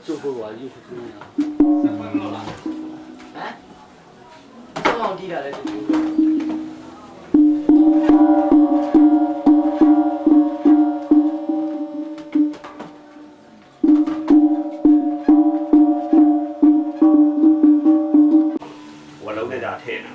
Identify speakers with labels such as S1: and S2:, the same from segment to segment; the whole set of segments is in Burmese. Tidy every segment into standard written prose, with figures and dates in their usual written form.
S1: 做过我又是这样。哎，这往地下来就。
S2: 我楼在家贴呢。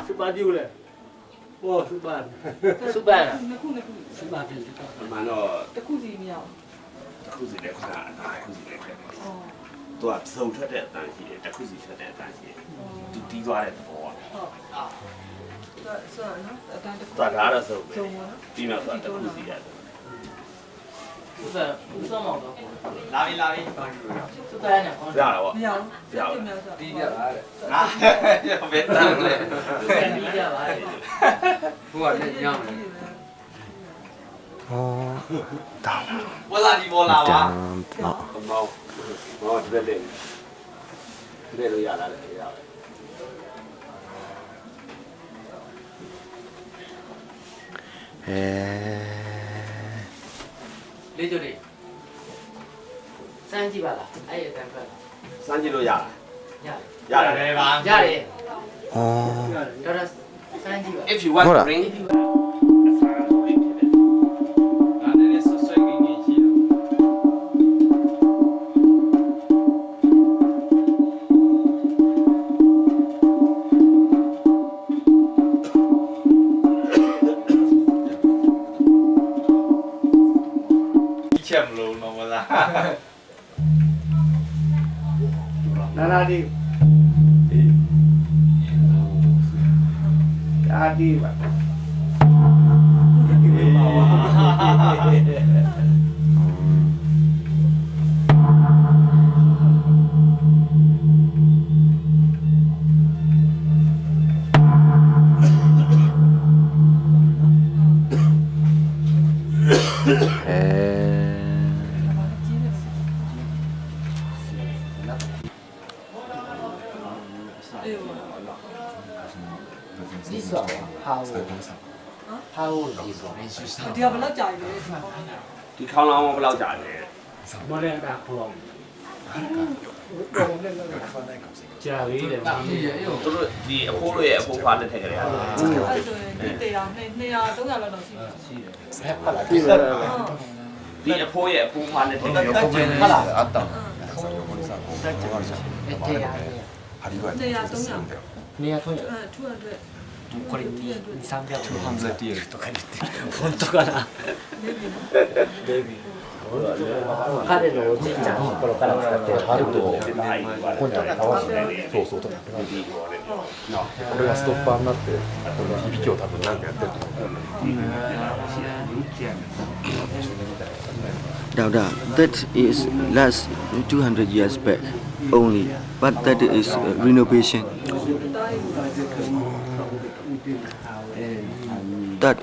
S1: 是八丢嘞，哦，是八，是八了，是八的。
S2: မှန်တော့
S3: တခုစီမရ
S2: တစ်ခုစီလည်းခဏတစ်ခုစီလည်းခက်တယ်
S3: ဘူး
S2: ။သူကစုံထွက်တဲ့အတန်ရှိတယ်တစ်ခုစီထွက်တဲ့အတန်ရှိတယ်။သူတီးသွားတဲ့သဘောက
S3: ဟုတ်ဒါဆိုနော်အတန်းတခု
S2: သွားတာတော့စုံပဲ
S3: စုံပါနော်
S2: ။ပြီးတော့သူကတစ်ခုစီရတယ်
S1: 不是，不是毛的。
S4: လာပြီလာပြီ
S1: 是在呢。
S2: ။ရတာပေါ့
S3: မရဘူးစက်တင်များဆို
S4: တီးကြပါတဲ့ငါဘယ်တန်းလဲ
S1: 是在地下吧？
S4: ဟိုကလည်းညောင်းတယ်
S5: อ๋อตาม
S4: ဝလာဒီဘောလာပါ
S5: ตาม
S2: ။မောင်းဒီဘက်လေး။ဒီလိုရလာတယ်ရတယ်
S5: เอ๊ะ
S1: လေးကျိုးလေးစမ်းကြည့်ပါလားအဲ့ရတန်ဖက်
S2: ။စမ်းကြည့်လို့ရလား
S1: ရတယ်
S2: ။ရတယ်
S4: ပါ
S1: ရတယ်
S5: อ๋อ
S1: တော်တော်စမ်းကြည့်ပါ
S4: if you want
S5: Hold
S4: to
S5: on.
S4: bring
S1: ဒီ
S2: ။ဆာဆိုရင်ဖြစ်တယ်
S4: ငါနည်းနည်းဆွဆွဲငင်းရှိတယ် ချက်မလို့တော့မလား
S1: နာနာဒီအာဒီပါ
S5: เอ๊ะ
S3: အေးဟ
S1: ဒီဆောဟာဝဟာဝဒီဆော
S3: ိုဒီကဘယ်လောက်ကြာပြီလဲ
S2: ။ဒီခေါင်းလောင်းဘယ်လောက်ကြာလဲ
S1: မလဲတာခေါင်းကြာပြီလေ
S4: တာဒီရဲ့အဲ့
S2: ။သူတို့ဒီအဖိုးတို့ရဲ့အဖိုးဖွားနဲ့ထည့်ကြတယ်
S3: အဲ့ဆိုရင်ဒီတရား200 300လောက်တော့ရှိပြီ
S4: ရှိတယ်
S2: ဒီအဖိုးရဲ့အဖိုးဖွားနဲ့ထည့်ကြတယ်
S4: တက်ကျင်တယ်
S6: あったのその横にさこう転がるじゃん針が
S3: 200 300
S6: んだよ
S1: နေရာထွန်းရ
S3: 200
S1: これ300トン
S6: 200TL
S1: とか言って本当かなベビー彼のおじいちゃんの頃から使ってる
S6: 針と
S2: ဒီတိုင်းပါ
S6: 本体に合わせてそうそう音がこれがストッパーになってこの響きを多分なんかやってると思う
S7: Dauda, that is last 200 years back only, but that is renovation. That